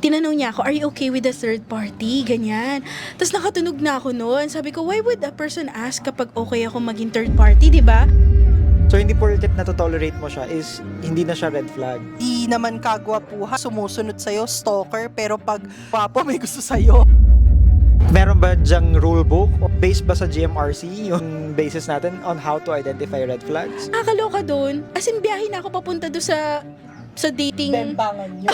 tinanong niya ako, are you okay with the third party? Ganyan. Tapos nakatunog na ako noon. Sabi ko, why would a person ask kapag okay ako maging third party, di ba? So hindi porket na-tolerate mo siya is hindi na siya red flag. Di naman kagwapuhan, sumusunod sa'yo, stalker, pero pag wapo may gusto sa'yo. Meron ba dyang rule book? Based ba sa GMRC yung basis natin on how to identify red flags? Nakakaloka doon. As in, biyahe na ako papunta doon sa dating. Bembangan nyo.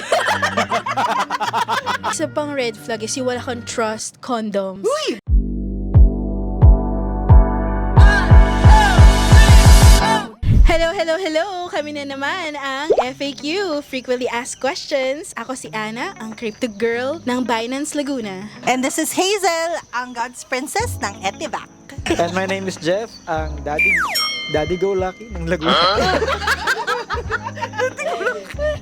Isa pang red flag is yung wala kang trust condoms. Uy! Hello! Kami na naman ang FAQ, Frequently Asked Questions. Ako si Ana, ang crypto girl ng Binance Laguna. And this is Hazel, ang God's Princess ng Etivac. And my name is Jeff, ang daddy go lucky ng Laguna.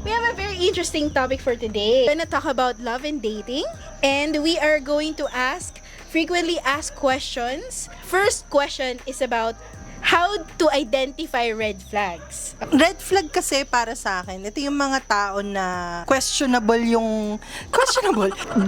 We have a very interesting topic for today. We're gonna talk about love and dating, and we are going to ask frequently asked questions. First question is about how to identify red flags. Red flag kasi para sa akin, ito yung mga tao na questionable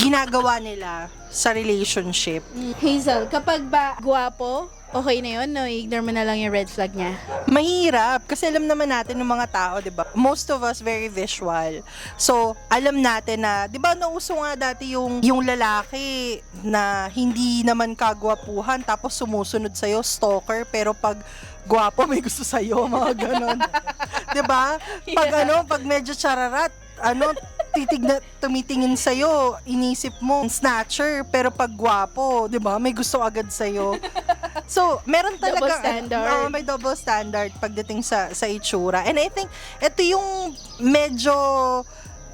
ginagawa nila sa relationship. Hazel, kapag ba guwapo, okay na yun? No, ignore mo na lang yung red flag niya. Mahirap kasi alam naman natin ng mga tao, 'di ba? Most of us very visual. So, alam natin na 'di ba nauso nga dati yung lalaki na hindi naman kagwapuhan tapos sumusunod sa stalker, pero pag gwapo may gusto sa mga ganon. 'Di ba? Pag pag medyo chararat, tumitingin sa inisip mo snatcher, pero pag gwapo, 'di ba? May gusto agad sa So, meron talaga Double standard. may double standard pagdating sa itsura. And I think ito yung medyo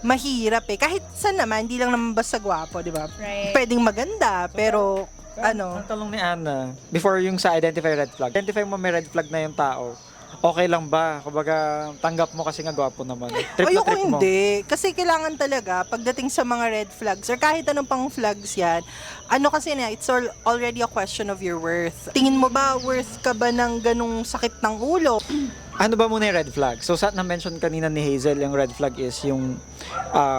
mahirap Kahit saan naman, hindi lang naman basta gwapo, 'di ba? Right. Pwedeng maganda, pero Ang tanong ni Ana, before yung sa identify red flag, identify mo may red flag na yung tao, okay lang ba? Kumbaga, tanggap mo kasi nga gwapo naman. Trip na ayoko trip mo. hindi. Kasi kailangan talaga, pagdating sa mga red flags, or kahit anong pang flags yan, kasi it's already a question of your worth. Tingin mo ba, worth ka ba ng ganung sakit ng ulo? Ano ba muna yung red flag? So, sa na-mention kanina ni Hazel, yung red flag is yung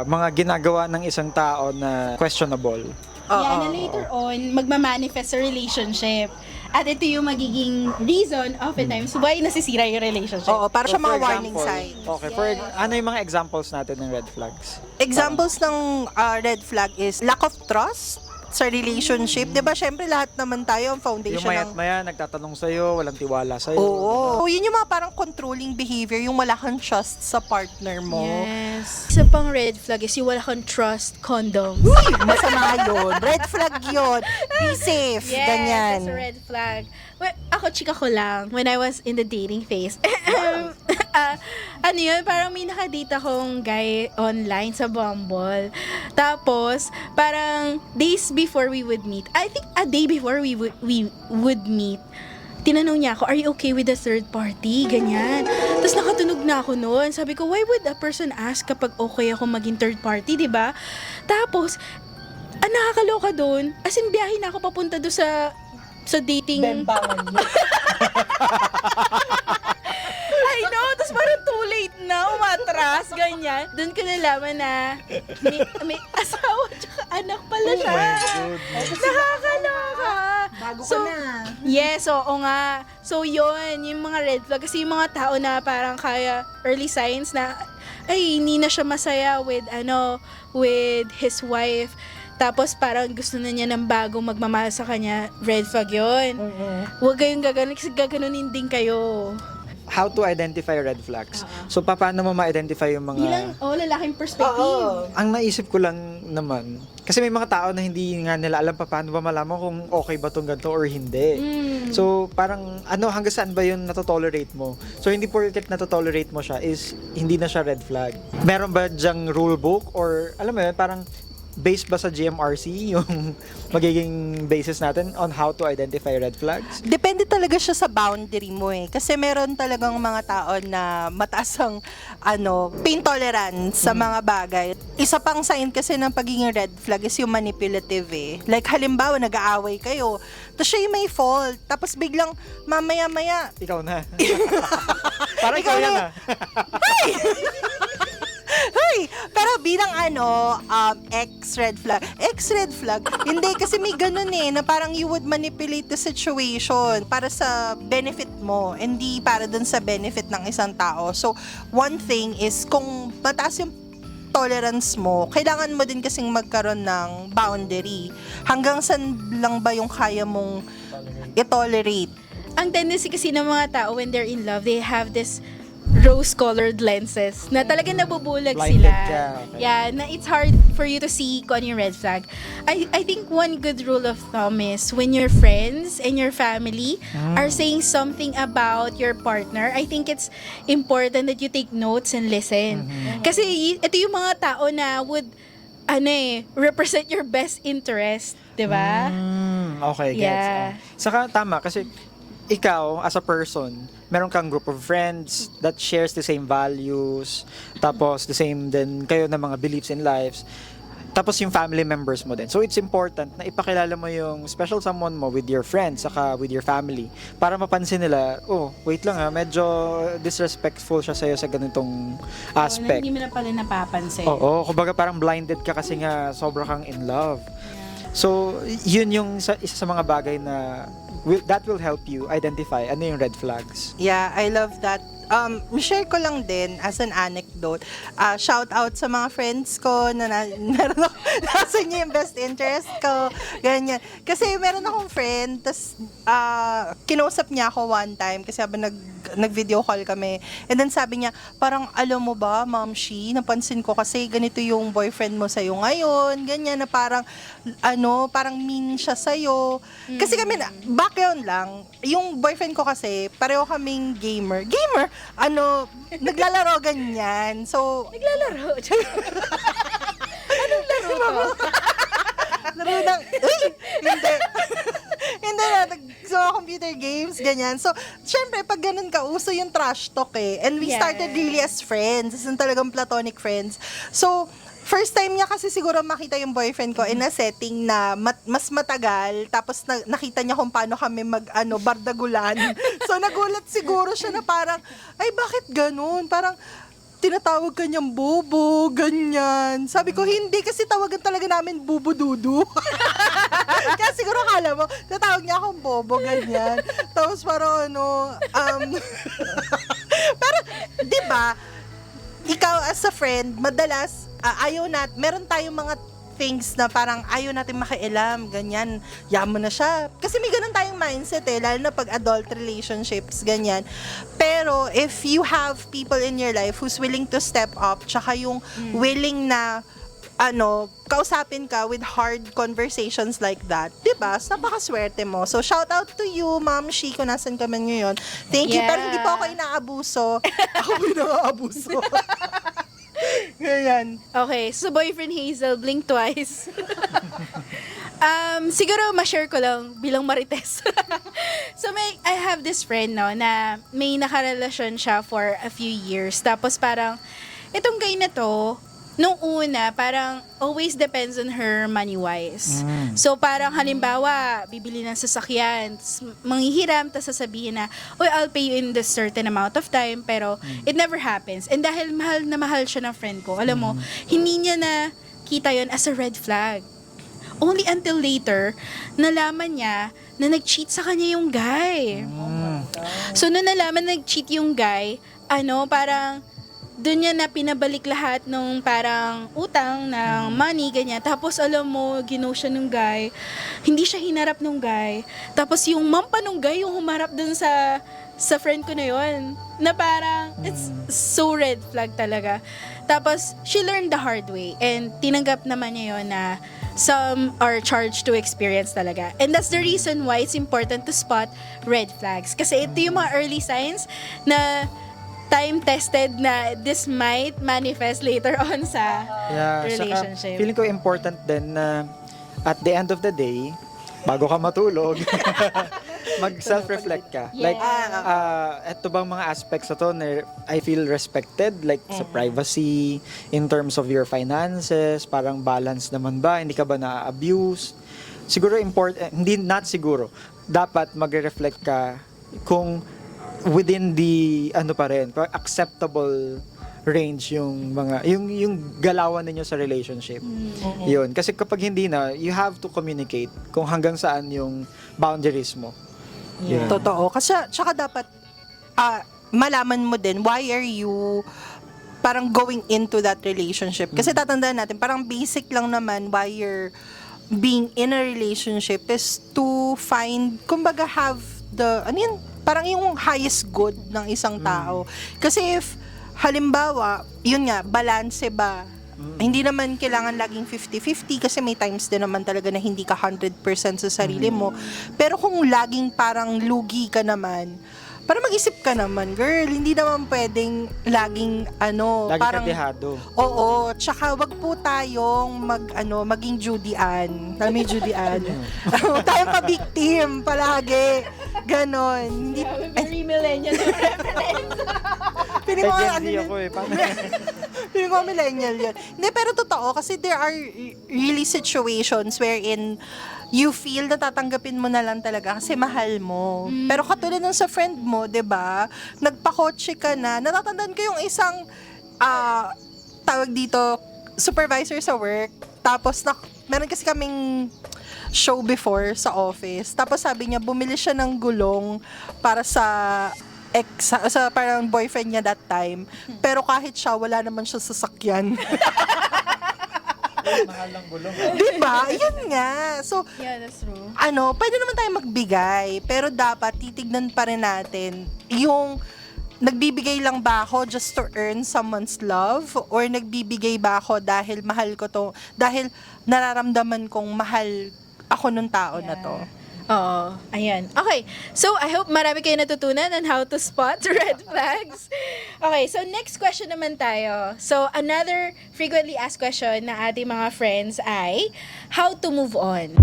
mga ginagawa ng isang tao na questionable. Yeah, na later on, magmamanifest sa relationship. At ito yung magiging reason, oftentimes, why nasisira yung relationship. Oo, para So, siya mga for warning example, signs. Okay, ano yung mga examples natin ng red flags? Examples ng red flag is lack of trust sa relationship. 'Di ba? Syempre lahat naman tayo ang Yung foundation mayat ng maya, nagtatanong sa'yo, walang tiwala sa'yo. Oo. So, yun yung mga parang controlling behavior, yung wala kang trust sa partner mo. Yes. Isa pang red flag is yung wala kang trust condoms. Uy, masama yun. Red flag yun. Be safe. Yes, Ganyan. that's a red flag. Well, ako, chika ko lang, when I was in the dating phase. Parang may nakadate akong guy online sa Bumble. Tapos, parang days before we would meet, I think a day before we would meet, tinanong niya ako, are you okay with the third party? Ganyan. Tapos nakatunog na ako noon. Sabi ko, why would a person ask kapag okay ako maging third party, di ba? Tapos, nakakaloka doon. As in, biyahe na ako papunta doon sa dating. Bembangan nyo. I know, tapos parang too late na, umatras, ganyan. Doon ko nalaman na may asawa tsaka anak pala siya. Nakakaloka. Bago So, ka na. Yes, oo nga. So, yun, yung mga red flag. Kasi yung mga tao na parang kaya early signs na, ay, hindi na siya masaya with his wife. Tapos parang gusto na niya ng bagong magmamahal sa kanya, red flag yun. Huwag kayong gaganon kasi gaganunin din kayo. How to identify red flags? So, paano mo ma-identify yung mga... Bilang, lalaking perspective. Ang naisip ko lang naman, kasi may mga tao na hindi nga nila alam paano ba malaman kung okay ba itong ganito or hindi. So, parang, hanggang saan ba yun natotolerate mo? So, hindi porket natotolerate mo siya is hindi na siya red flag. Meron ba dyang rule book or, alam mo yun, parang based ba sa GMRC yung magiging basis natin on how to identify red flags? Depende talaga siya sa boundary mo Kasi meron talagang mga tao na mataas ang pain tolerance sa mga bagay. Isa pang sign kasi ng pagiging red flag is yung manipulative Like halimbawa, nag-aaway kayo, tapos siya yung may fault, tapos biglang mamaya-maya, Ikaw na. Parang ikaw yan Hey, pero bilang ex-red flag, hindi kasi may ganun na parang you would manipulate the situation para sa benefit mo, hindi para dun sa benefit ng isang tao. So, one thing is, kung mataas yung tolerance mo, kailangan mo din kasing magkaroon ng boundary. Hanggang saan lang ba yung kaya mong i-tolerate? Ang tendency kasi ng mga tao when they're in love, they have this rose-colored lenses na talagang nabubulag Blinded sila. ka, okay. Yeah, na it's hard for you to see kung ano yung red flag. I think one good rule of thumb is when your friends and your family are saying something about your partner, I think it's important that you take notes and listen. Kasi ito yung mga tao na would represent your best interest, 'di ba? Okay, gets. Yeah. Saka tama kasi ikaw as a person, meron kang group of friends that shares the same values, tapos the same din kayo na mga beliefs in lives. Tapos yung family members mo din. So it's important na ipakilala mo yung special someone mo with your friends saka with your family para mapansin nila, oh, wait lang medyo disrespectful siya sa'yo sa ganitong aspect. Hindi mo na pala napapansin. Oo, kumbaga parang blinded ka kasi nga sobra kang in love. So, yun yung isa sa mga bagay na that will help you identify ano yung red flags. Yeah, I love that. Share ko lang din as an anecdote. Shout out sa mga friends ko na meron ako, nasa niya yung best interest ko. Ganyan. Kasi meron akong friend, tas kinausap niya ako one time kasi habang nag-video call kami. And then sabi niya, parang alam mo ba, Ma'am Shi, napansin ko kasi ganito yung boyfriend mo sa'yo ngayon. Ganyan na parang, parang mean siya sa'yo. Kasi kami, background lang, yung boyfriend ko kasi, pareho kaming gamer. Naglalaro ganyan. So, Naglalaro. Anong laro to? laro ng, hindi. Hindi na, so, computer games, ganyan. So, syempre, pag ganun ka, uso yung trash talk And we Yeah. started really as friends, as in talagang platonic friends. So, first time niya kasi siguro makita yung boyfriend ko in a setting na mas matagal, tapos nakita niya kung paano kami bardagulan. So, nagulat siguro siya na parang, ay, bakit ganun? Parang, tinatawag ka niyang bobo, ganyan. Sabi ko, hindi kasi tawagan talaga namin bubo-dudu. Kaya siguro kala mo, tatawag niya akong bobo, ganyan. Tapos parang pero, di ba, ikaw as a friend, madalas, meron tayong mga things na parang ayaw natin makialam, ganyan, yaman na siya. Kasi may ganun tayong mindset lalo na pag adult relationships, ganyan. Pero if you have people in your life who's willing to step up, tsaka yung willing na kausapin ka with hard conversations like that, diba? Napakaswerte mo. So, shout out to you, Ma'am Shi, kung nasan ka man ngayon. Thank you, Yeah. pero hindi po ako inaabuso. Ako po inaabuso. Ganyan. Okay, so boyfriend Hazel, blink twice. Siguro ma-share ko lang bilang marites. So I have this friend na may nakarelasyon siya for a few years. Tapos parang itong guy na to, nung una, parang always depends on her money-wise. So, parang halimbawa, bibili ng sasakyan, manghihiram, tapos sasabihin na, I'll pay you in this certain amount of time, pero it never happens. And dahil mahal na mahal siya ng friend ko, alam mo, hindi niya na kita yon as a red flag. Only until later, nalaman niya na nag-cheat sa kanya yung guy. So, nung nalaman na nag-cheat yung guy, parang, doon niya na pinabalik lahat nung parang utang ng money, ganyan. Tapos alam mo, ginaw siya nung guy. Hindi siya hinarap nung guy. Tapos yung mom pa nung guy, yung humarap dun sa friend ko na yon, na parang, it's so red flag talaga. Tapos, she learned the hard way. And tinanggap naman niya yon na some are charged to experience talaga. And that's the reason why it's important to spot red flags. Kasi ito yung mga early signs na time-tested na this might manifest later on sa relationship. Saka feeling ko important din na at the end of the day, bago ka matulog, mag-self-reflect ka. Yeah. Like, eto bang mga aspects na to na I feel respected? Like, sa privacy, in terms of your finances, parang balance naman ba? Hindi ka ba na-abuse? Siguro not siguro. Dapat magre-reflect ka kung within the acceptable range yung mga yung galawan ninyo sa relationship. Yun, kasi kapag hindi na, you have to communicate kung hanggang saan yung boundaries mo. Yeah. Totoo. Kasi tsaka dapat malaman mo din why are you parang going into that relationship. Kasi tatandaan natin, parang basic lang naman why you're being in a relationship is to find, kumbaga have parang yung highest good ng isang tao. Kasi if, halimbawa, yun nga, balanse ba? Hindi naman kailangan laging 50-50 kasi may times din naman talaga na hindi ka 100% sa sarili mo. Pero kung laging parang lugi ka naman, para mag-isip ka naman, girl, hindi naman pwedeng laging Lagi parang kadehado. oo, tsaka wag po tayong maging Judy Ann. Alam mo yung Judy Ann? Huwag tayong pa-victim palagi. Ganon. Hindi, Very millennial yung reference. Piling ko Gen Z ako eh. Paano? Piling ko millennial yun. Hindi, pero totoo kasi there are really situations wherein you feel na tatanggapin mo na lang talaga kasi mahal mo. Pero katulad ng sa friend mo, 'di ba? Nagpakotse ka na. Natatandaan ko yung isang tawag dito, supervisor sa work. Tapos meron kasi kaming show before sa office. Tapos sabi niya, bumili siya ng gulong para sa parang boyfriend niya that time. Pero kahit siya, wala naman siya sasakyan. Mahal ng gulong. Diba? Yun nga. So, Yeah, that's true. pwede naman tayo magbigay. Pero dapat titignan pa rin natin yung nagbibigay lang ba ako just to earn someone's love? Or nagbibigay ba ako dahil mahal ko to? Dahil nararamdaman kong mahal ako nung tao na to. Oo, ayan. Okay, so I hope marami kayo natutunan on how to spot red flags. Okay, so next question naman tayo. So another frequently asked question ng ating mga friends ay, how to move on?